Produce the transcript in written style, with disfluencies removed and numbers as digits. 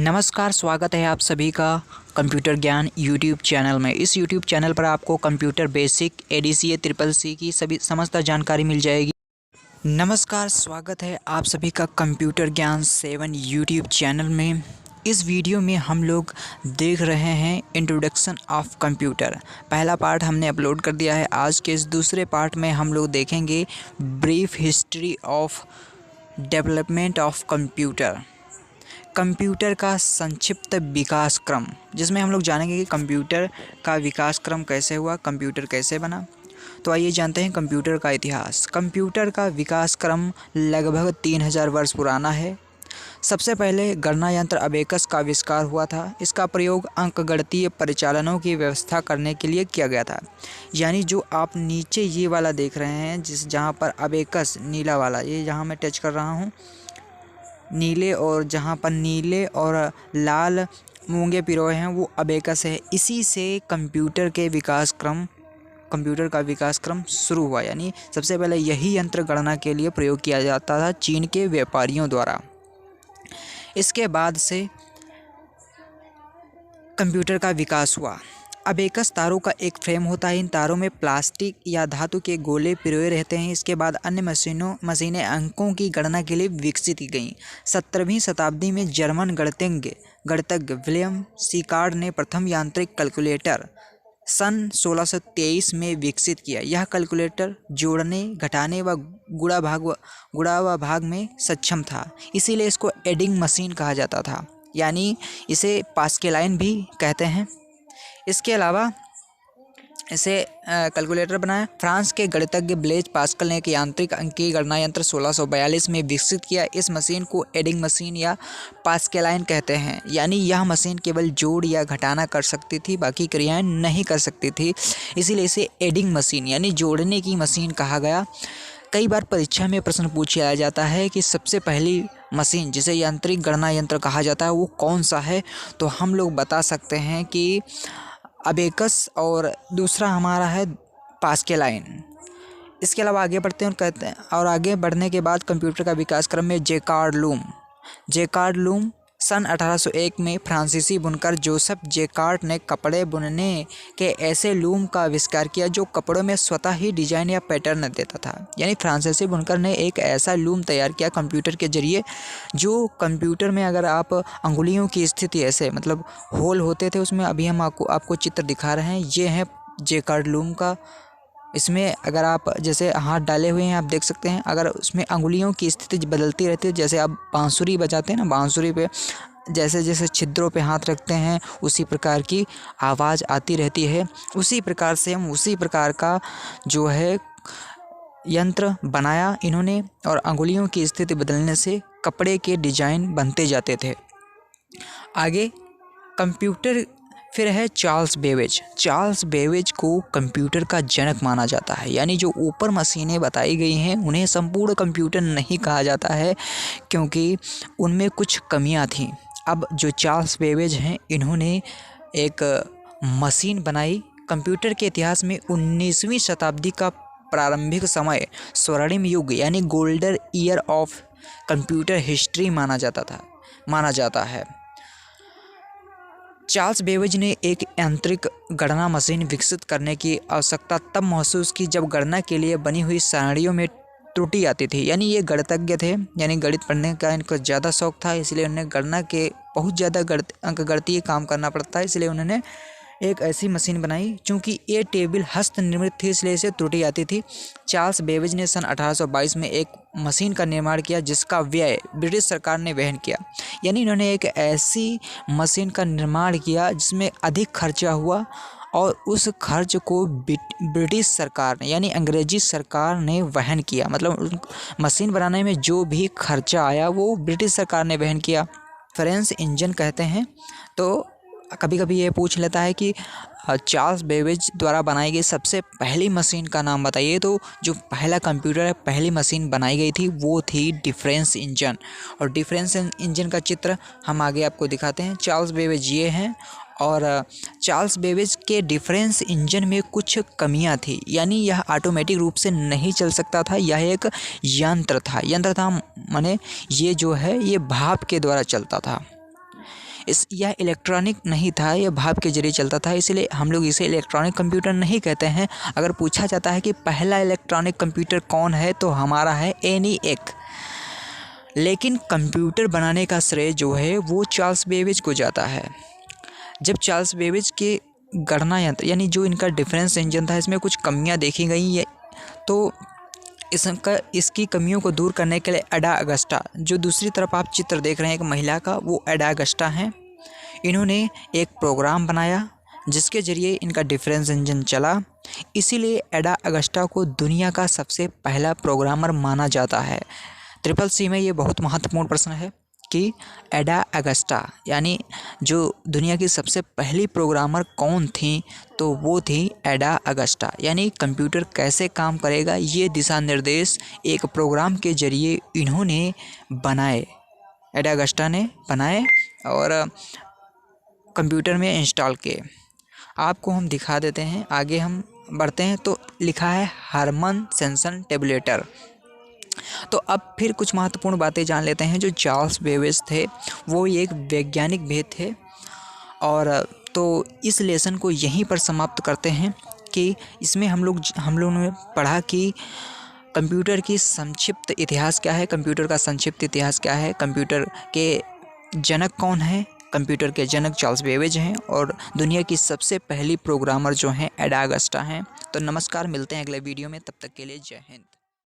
नमस्कार, स्वागत है आप सभी का कंप्यूटर ज्ञान यूट्यूब चैनल में। इस यूट्यूब चैनल पर आपको computer basic, ADCA, triple C की सभी समस्त जानकारी मिल जाएगी। नमस्कार, स्वागत है आप सभी का कंप्यूटर ज्ञान 7 यूट्यूब चैनल में। इस वीडियो में हम लोग देख रहे हैं इंट्रोडक्शन ऑफ कंप्यूटर। पहला पार्ट हमने अपलोड कर दिया है। आज के इस दूसरे पार्ट में हम लोग देखेंगे brief history of development of computer, computer का संक्षिप्त विकास क्रम, जिसमें हम लोग जानेंगे कि कंप्यूटर का विकास क्रम कैसे हुआ, कंप्यूटर कैसे बना। तो आइए जानते हैं कंप्यूटर का इतिहास। कंप्यूटर का विकास क्रम लगभग 3000 वर्ष पुराना है। सबसे पहले गणना यंत्र अबेकस का आविष्कार हुआ था। इसका प्रयोग अंकगणितीय परिचालनों की व्यवस्था करने के लिए किया गया था। यानी जो आप नीचे ये वाला देख रहे हैं, जहाँ पर अबेकस नीला वाला, ये जहाँ मैं टच कर रहा हूँ, नीले, और जहाँ पर नीले और लाल मूंगे पिरोए हैं वो अबेकस है। इसी से कंप्यूटर का विकास क्रम शुरू हुआ। यानी सबसे पहले यही यंत्र गणना के लिए प्रयोग किया जाता था चीन के व्यापारियों द्वारा। इसके बाद से कंप्यूटर का विकास हुआ। अबेकस तारों का एक फ्रेम होता है। इन तारों में प्लास्टिक या धातु के गोले पिरोए रहते हैं। इसके बाद अन्य मशीनें अंकों की गणना के लिए विकसित की गईं। 17वीं शताब्दी में जर्मन गणितज्ञ विलियम सिकार्ड ने प्रथम यांत्रिक कैलकुलेटर सन 1623 में विकसित किया। यह कैलकुलेटर जोड़ने, घटाने व गुणा व भाग में सक्षम था। इसीलिए इसको एडिंग मशीन कहा जाता था, यानी इसे पास्कलाइन भी कहते हैं। इसके अलावा इसे कैलकुलेटर बनाया। फ्रांस के गणितज्ञ ब्लेज पास्कल ने एक यांत्रिक अंकीय गणना यंत्र 1642 में विकसित किया। इस मशीन को एडिंग मशीन या पास्कलाइन कहते हैं। यानी यह मशीन केवल जोड़ या घटाना कर सकती थी, बाकी क्रियाएं नहीं कर सकती थी। इसीलिए इसे एडिंग मशीन यानी जोड़ने की मशीन कहा गया। कई बार परीक्षा में प्रश्न पूछा जाता है कि सबसे पहली मशीन जिसे यांत्रिक गणना यंत्र कहा जाता है वो कौन सा है, तो हम लोग बता सकते हैं कि अबेकस और दूसरा हमारा है पास्कलाइन। इसके अलावा आगे बढ़ते हैं और कहते हैं, और आगे बढ़ने के बाद कंप्यूटर का विकास क्रम में जैकार्ड लूम सन 1801 में फ्रांसीसी बुनकर जोसेफ जैकार्ड ने कपड़े बुनने के ऐसे लूम का आविष्कार किया जो कपड़ों में स्वतः ही डिजाइन या पैटर्न देता था। यानी फ्रांसीसी बुनकर ने एक ऐसा लूम तैयार किया कंप्यूटर के जरिए, जो कंप्यूटर में अगर आप अंगुलियों की स्थिति ऐसे मतलब होल होते थे उसमें, अभी हम आपको चित्र दिखा रहे हैं, ये है जैकार्ड लूम का। इसमें अगर आप जैसे हाथ डाले हुए हैं, आप देख सकते हैं, अगर उसमें अंगुलियों की स्थिति बदलती रहती है, जैसे आप बांसुरी बजाते हैं ना, बांसुरी पे जैसे जैसे छिद्रों पे हाथ रखते हैं उसी प्रकार की आवाज़ आती रहती है। उसी प्रकार से हम उसी प्रकार का जो है यंत्र बनाया इन्होंने, और अंगुलियों की स्थिति बदलने से कपड़े के डिजाइन बनते जाते थे। आगे कंप्यूटर फिर है चार्ल्स बेबेज को कंप्यूटर का जनक माना जाता है। यानी जो ऊपर मशीनें बताई गई हैं उन्हें संपूर्ण कंप्यूटर नहीं कहा जाता है, क्योंकि उनमें कुछ कमियां थीं। अब जो चार्ल्स बेबेज हैं, इन्होंने एक मशीन बनाई। कंप्यूटर के इतिहास में 19वीं शताब्दी का प्रारंभिक समय स्वर्णिम युग यानी golden year of computer history माना जाता है। चार्ल्स बेबेज ने एक यांत्रिक गणना मशीन विकसित करने की आवश्यकता तब महसूस की जब गणना के लिए बनी हुई सारणियों में त्रुटि आती थी। यानी ये गणितज्ञ थे, यानी गणित पढ़ने का इनको ज़्यादा शौक था, इसलिए उन्हें गणना के बहुत ज़्यादा अंकगणितीय काम करना पड़ता है, इसलिए उन्होंने एक ऐसी मशीन बनाई। चूँकि ये टेबल हस्त निर्मित थी इसलिए इसे त्रुटि आती थी। चार्ल्स बेबेज ने सन 1822 में एक मशीन का निर्माण किया जिसका व्यय ब्रिटिश सरकार ने वहन किया। यानी इन्होंने एक ऐसी मशीन का निर्माण किया जिसमें अधिक खर्चा हुआ, और उस खर्च को ब्रिटिश सरकार ने यानी अंग्रेजी सरकार ने वहन किया। मतलब मशीन बनाने में जो भी खर्चा आया वो ब्रिटिश सरकार ने वहन किया। फ्रेंच इंजन कहते हैं। तो कभी कभी ये पूछ लेता है कि चार्ल्स बेबेज द्वारा बनाई गई सबसे पहली मशीन का नाम बताइए, तो जो पहला कंप्यूटर है, पहली मशीन बनाई गई थी वो थी डिफरेंस इंजन। और डिफरेंस इंजन का चित्र हम आगे आपको दिखाते हैं। चार्ल्स बेबेज ये हैं, और चार्ल्स बेबेज के डिफरेंस इंजन में कुछ कमियां थी। यानी यह ऑटोमेटिक रूप से नहीं चल सकता था, यह एक यंत्र था माने ये जो है ये भाप के द्वारा चलता था। यह इलेक्ट्रॉनिक नहीं था, यह भाप के जरिए चलता था, इसलिए हम लोग इसे इलेक्ट्रॉनिक कंप्यूटर नहीं कहते हैं। अगर पूछा जाता है कि पहला इलेक्ट्रॉनिक कंप्यूटर कौन है, तो हमारा है ENIAC। लेकिन कंप्यूटर बनाने का श्रेय जो है वो चार्ल्स बेबेज को जाता है। जब चार्ल्स बेबेज के गणना यंत्र यानी जो इनका डिफरेंस इंजन था, इसमें कुछ कमियां देखी गई, तो इसकी कमियों को दूर करने के लिए एडा अगस्टा, जो दूसरी तरफ आप चित्र देख रहे हैं एक महिला का, वो एडा अगस्टा हैं। इन्होंने एक प्रोग्राम बनाया जिसके ज़रिए इनका डिफरेंस इंजन चला, इसीलिए एडा अगस्टा को दुनिया का सबसे पहला प्रोग्रामर माना जाता है। CCC में ये बहुत महत्वपूर्ण प्रश्न है कि एडा अगस्टा यानी जो दुनिया की सबसे पहली प्रोग्रामर कौन थी, तो वो थी एडा अगस्टा। यानी कंप्यूटर कैसे काम करेगा ये दिशा निर्देश एक प्रोग्राम के ज़रिए इन्होंने बनाए, एडा अगस्टा ने बनाए और कंप्यूटर में इंस्टॉल किए। आपको हम दिखा देते हैं, आगे हम बढ़ते हैं। तो लिखा है हरमन सेंसन टेबुलेटर। तो अब फिर कुछ महत्वपूर्ण बातें जान लेते हैं। जो चार्ल्स बेबेज थे वो एक वैज्ञानिक भी थे, और तो इस लेसन को यहीं पर समाप्त करते हैं कि इसमें हम लोगों ने पढ़ा कि कंप्यूटर की संक्षिप्त इतिहास क्या है, कंप्यूटर का संक्षिप्त इतिहास क्या है, कंप्यूटर के जनक कौन है। कंप्यूटर के जनक चार्ल्स बेबेज हैं और दुनिया की सबसे पहली प्रोग्रामर जो हैं एडा अगस्टा हैं। तो नमस्कार, मिलते हैं अगले वीडियो में, तब तक के लिए जय हिंद।